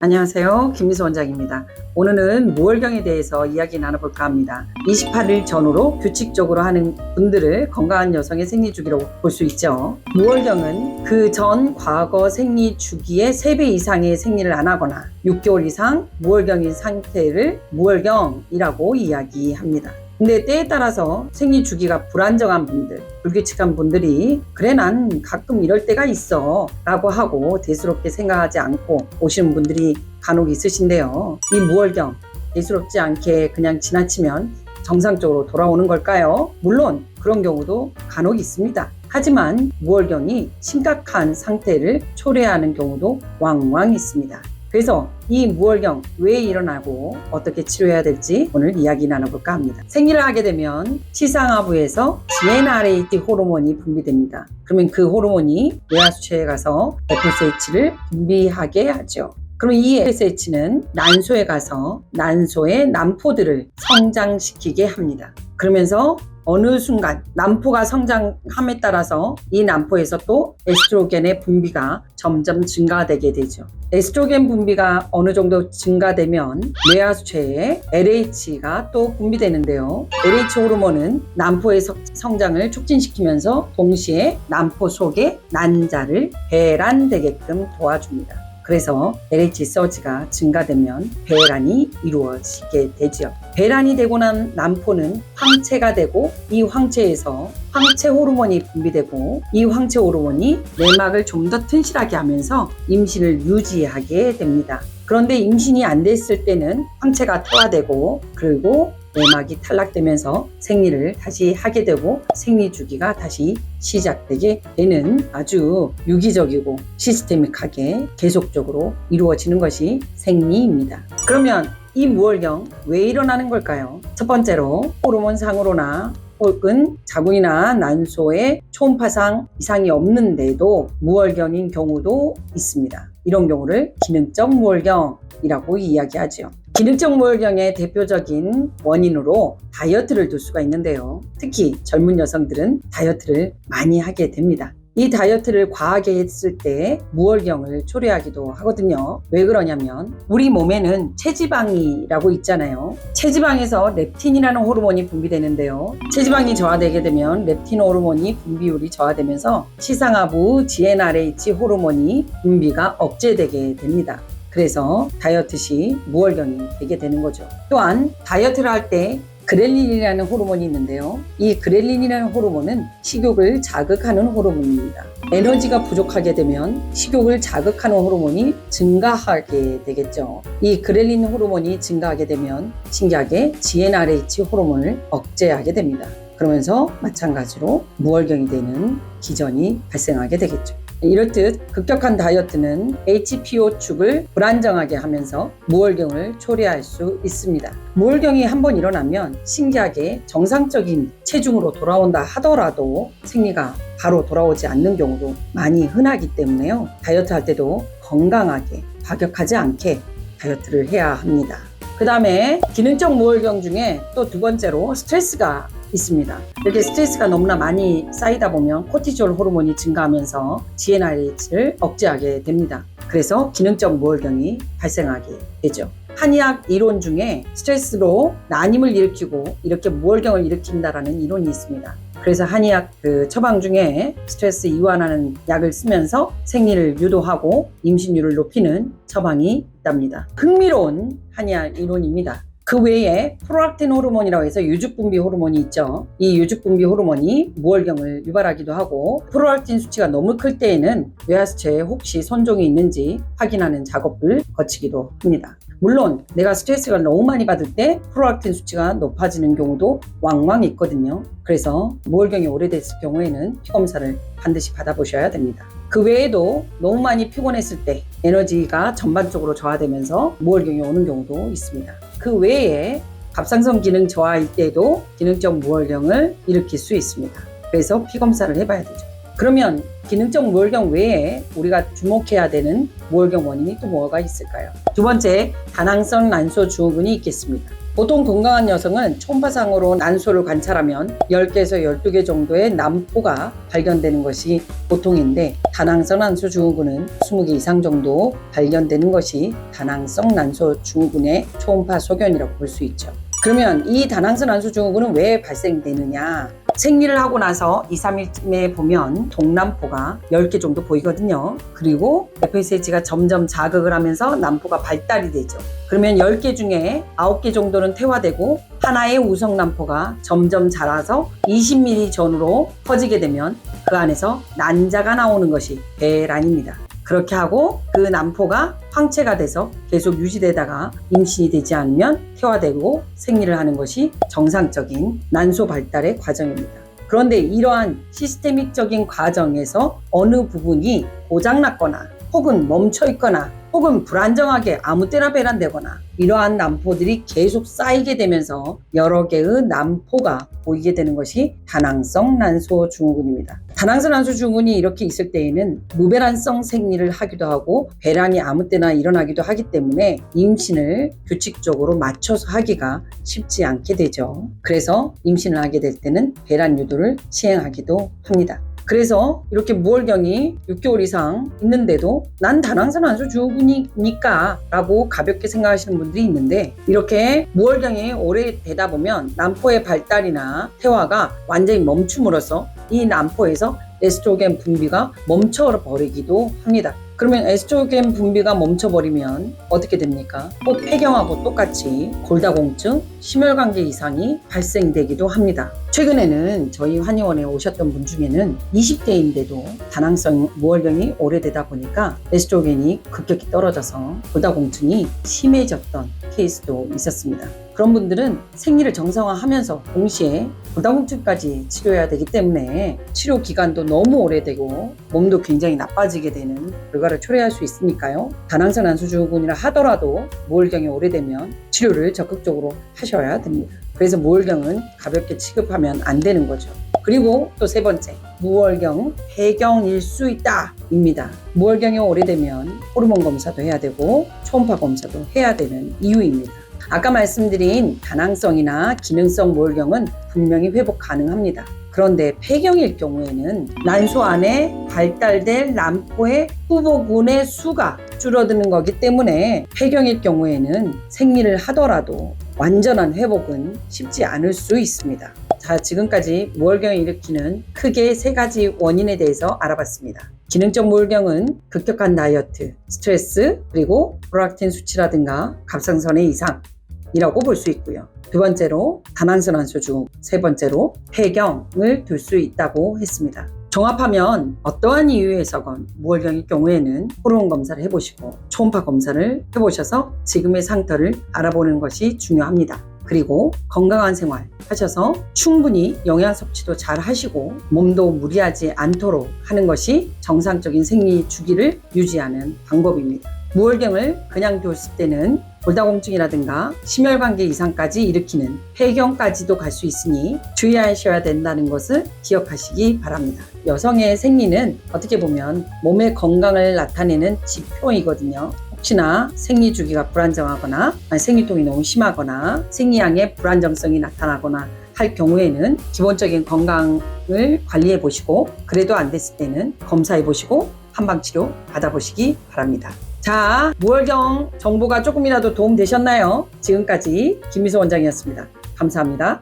안녕하세요. 김미수 원장입니다. 오늘은 무월경에 대해서 이야기 나눠볼까 합니다. 28일 전후로 규칙적으로 하는 분들을 건강한 여성의 생리주기로 볼 수 있죠. 무월경은 그 전 과거 생리주기의 3배 이상의 생리를 안 하거나 6개월 이상 무월경인 상태를 무월경이라고 이야기합니다. 근데 때에 따라서 생리 주기가 불안정한 분들, 불규칙한 분들이 그래 난 가끔 이럴 때가 있어 라고 하고 대수롭게 생각하지 않고 오시는 분들이 간혹 있으신데요. 이 무월경 대수롭지 않게 그냥 지나치면 정상적으로 돌아오는 걸까요? 물론 그런 경우도 간혹 있습니다. 하지만 무월경이 심각한 상태를 초래하는 경우도 왕왕 있습니다. 그래서 이 무월경 왜 일어나고 어떻게 치료해야 될지 오늘 이야기 나눠볼까 합니다. 생리를 하게 되면 시상하부에서 GnRH 호르몬이 분비됩니다. 그러면 그 호르몬이 뇌하수체에 가서 FSH를 분비하게 하죠. 그럼 이 FSH는 난소에 가서 난소의 난포들을 성장시키게 합니다. 그러면서 어느 순간 난포가 성장함에 따라서 이 난포에서 또 에스트로겐의 분비가 점점 증가되게 되죠. 에스트로겐 분비가 어느 정도 증가되면 뇌하수체에 LH가 또 분비되는데요. LH 호르몬은 난포의 성장을 촉진시키면서 동시에 난포 속에 난자를 배란되게끔 도와줍니다. 그래서 LH 서지가 증가되면 배란이 이루어지게 되죠. 배란이 되고 난 난포는 황체가 되고 이 황체에서 황체 호르몬이 분비되고 이 황체 호르몬이 내막을 좀 더 튼실하게 하면서 임신을 유지하게 됩니다. 그런데 임신이 안 됐을 때는 황체가 퇴화되고 그리고 내막이 탈락되면서 생리를 다시 하게 되고 생리 주기가 다시 시작되게 되는 아주 유기적이고 시스테믹하게 계속적으로 이루어지는 것이 생리입니다. 그러면 이 무월경 왜 일어나는 걸까요? 첫 번째로 호르몬상으로나 혹은 자궁이나 난소에 초음파상 이상이 없는데도 무월경인 경우도 있습니다. 이런 경우를 기능적 무월경이라고 이야기하죠. 기능적 무월경의 대표적인 원인으로 다이어트를 둘 수가 있는데요. 특히 젊은 여성들은 다이어트를 많이 하게 됩니다. 이 다이어트를 과하게 했을 때 무월경을 초래하기도 하거든요. 왜 그러냐면 우리 몸에는 체지방이라고 있잖아요. 체지방에서 렙틴이라는 호르몬이 분비되는데요. 체지방이 저하되게 되면 렙틴 호르몬이 분비율이 저하되면서 시상하부 GnRH 호르몬이 분비가 억제되게 됩니다. 그래서 다이어트 시 무월경이 되게 되는 거죠. 또한 다이어트를 할 때 그렐린이라는 호르몬이 있는데요. 이 그렐린이라는 호르몬은 식욕을 자극하는 호르몬입니다. 에너지가 부족하게 되면 식욕을 자극하는 호르몬이 증가하게 되겠죠. 이 그렐린 호르몬이 증가하게 되면 신기하게 GnRH 호르몬을 억제하게 됩니다. 그러면서 마찬가지로 무월경이 되는 기전이 발생하게 되겠죠. 이렇듯 급격한 다이어트는 HPO축을 불안정하게 하면서 무월경을 초래할 수 있습니다. 무월경이 한번 일어나면 신기하게 정상적인 체중으로 돌아온다 하더라도 생리가 바로 돌아오지 않는 경우도 많이 흔하기 때문에요. 다이어트 할 때도 건강하게 과격하지 않게 다이어트를 해야 합니다. 그 다음에 기능적 무월경 중에 또 두 번째로 스트레스가 있습니다. 이렇게 스트레스가 너무나 많이 쌓이다 보면 코티졸 호르몬이 증가하면서 GnRH를 억제하게 됩니다. 그래서 기능적 무월경이 발생하게 되죠. 한의학 이론 중에 스트레스로 난임을 일으키고 이렇게 무월경을 일으킨다라는 이론이 있습니다. 그래서 한의학 처방 중에 스트레스 이완하는 약을 쓰면서 생리를 유도하고 임신율을 높이는 처방이 있답니다. 흥미로운 한의학 이론입니다. 그 외에 프롤락틴 호르몬이라고 해서 유죽분비 호르몬이 있죠. 이 유죽분비 호르몬이 무월경을 유발하기도 하고 프롤락틴 수치가 너무 클 때에는 뇌하수체에 혹시 손종이 있는지 확인하는 작업을 거치기도 합니다. 물론 내가 스트레스가 너무 많이 받을 때 프롤락틴 수치가 높아지는 경우도 왕왕 있거든요. 그래서 무월경이 오래됐을 경우에는 피검사를 반드시 받아보셔야 됩니다. 그 외에도 너무 많이 피곤했을 때 에너지가 전반적으로 저하되면서 무월경이 오는 경우도 있습니다. 그 외에 갑상선 기능 저하일 때도 기능적 무월경을 일으킬 수 있습니다. 그래서 피검사를 해봐야 되죠. 그러면 기능적 무월경 외에 우리가 주목해야 되는 무월경 원인이 또 뭐가 있을까요? 두 번째, 다낭성 난소 증후군이 있겠습니다. 보통 건강한 여성은 초음파상으로 난소를 관찰하면 10개에서 12개 정도의 난포가 발견되는 것이 보통인데, 다낭성 난소 증후군은 20개 이상 정도 발견되는 것이 다낭성 난소 증후군의 초음파 소견이라고 볼 수 있죠. 그러면 이 다낭성 난소 증후군은 왜 발생되느냐? 생리를 하고 나서 2, 3일쯤에 보면 동남포가 10개 정도 보이거든요. 그리고 FSH가 점점 자극을 하면서 난포가 발달이 되죠. 그러면 10개 중에 9개 정도는 퇴화되고 하나의 우성난포가 점점 자라서 20mm 전후로 커지게 되면 그 안에서 난자가 나오는 것이 배란입니다. 그렇게 하고 그 난포가 황체가 돼서 계속 유지되다가 임신이 되지 않으면 퇴화되고 생리를 하는 것이 정상적인 난소 발달의 과정입니다. 그런데 이러한 시스테믹적인 과정에서 어느 부분이 고장났거나 혹은 멈춰있거나 혹은 불안정하게 아무 때나 배란되거나 이러한 난포들이 계속 쌓이게 되면서 여러 개의 난포가 보이게 되는 것이 다낭성 난소 증후군입니다. 다낭성 난소 증후군이 이렇게 있을 때에는 무배란성 생리를 하기도 하고 배란이 아무 때나 일어나기도 하기 때문에 임신을 규칙적으로 맞춰서 하기가 쉽지 않게 되죠. 그래서 임신을 하게 될 때는 배란 유도를 시행하기도 합니다. 그래서 이렇게 무월경이 6개월 이상 있는데도 난 다낭성 난소 증후군이니까 라고 가볍게 생각하시는 분들이 있는데, 이렇게 무월경이 오래 되다 보면 난포의 발달이나 퇴화가 완전히 멈춤으로써 이 난포에서 에스트로겐 분비가 멈춰버리기도 합니다. 그러면 에스트로겐 분비가 멈춰버리면 어떻게 됩니까? 꼭 폐경하고 똑같이 골다공증, 심혈관계 이상이 발생되기도 합니다. 최근에는 저희 한의원에 오셨던 분 중에는 20대인데도 다낭성 무월경이 오래되다 보니까 에스트로겐이 급격히 떨어져서 골다공증이 심해졌던 케이스도 있었습니다. 그런 분들은 생리를 정상화하면서 동시에 골다공증까지 치료해야 되기 때문에 치료 기간도 너무 오래되고 몸도 굉장히 나빠지게 되는 결과를 초래할 수 있으니까요. 다낭성 난소 증후군이라 하더라도 무월경이 오래되면 치료를 적극적으로 하셔야 됩니다. 그래서 무월경은 가볍게 취급하면 안 되는 거죠. 그리고 또 세 번째, 무월경 폐경일 수 있다 입니다. 무월경이 오래되면 호르몬 검사도 해야 되고 초음파 검사도 해야 되는 이유입니다. 아까 말씀드린 다낭성이나 기능성 무월경은 분명히 회복 가능합니다. 그런데 폐경일 경우에는 난소 안에 발달될 난포의 후보군의 수가 줄어드는 거기 때문에 폐경일 경우에는 생리를 하더라도 완전한 회복은 쉽지 않을 수 있습니다. 자, 지금까지 무월경을 일으키는 크게 3가지 원인에 대해서 알아봤습니다. 기능적 무월경은 급격한 다이어트, 스트레스, 그리고 프롤락틴 수치라든가 갑상선의 이상이라고 볼 수 있고요. 두 번째로 다낭성 난소 증후군, 세 번째로 폐경을 둘 수 있다고 했습니다. 종합하면 어떠한 이유에서건 무월경일 경우에는 호르몬 검사를 해보시고 초음파 검사를 해보셔서 지금의 상태를 알아보는 것이 중요합니다. 그리고 건강한 생활 하셔서 충분히 영양 섭취도 잘 하시고 몸도 무리하지 않도록 하는 것이 정상적인 생리 주기를 유지하는 방법입니다. 무월경을 그냥 뒀을 때는 골다공증이라든가 심혈관계 이상까지 일으키는 폐경까지도 갈 수 있으니 주의하셔야 된다는 것을 기억하시기 바랍니다. 여성의 생리는 어떻게 보면 몸의 건강을 나타내는 지표이거든요. 혹시나 생리 주기가 불안정하거나 생리통이 너무 심하거나 생리양의 불안정성이 나타나거나 할 경우에는 기본적인 건강을 관리해 보시고, 그래도 안 됐을 때는 검사해 보시고 한방치료 받아보시기 바랍니다. 자, 무월경 정보가 조금이라도 도움 되셨나요? 지금까지 김미소 원장이었습니다. 감사합니다.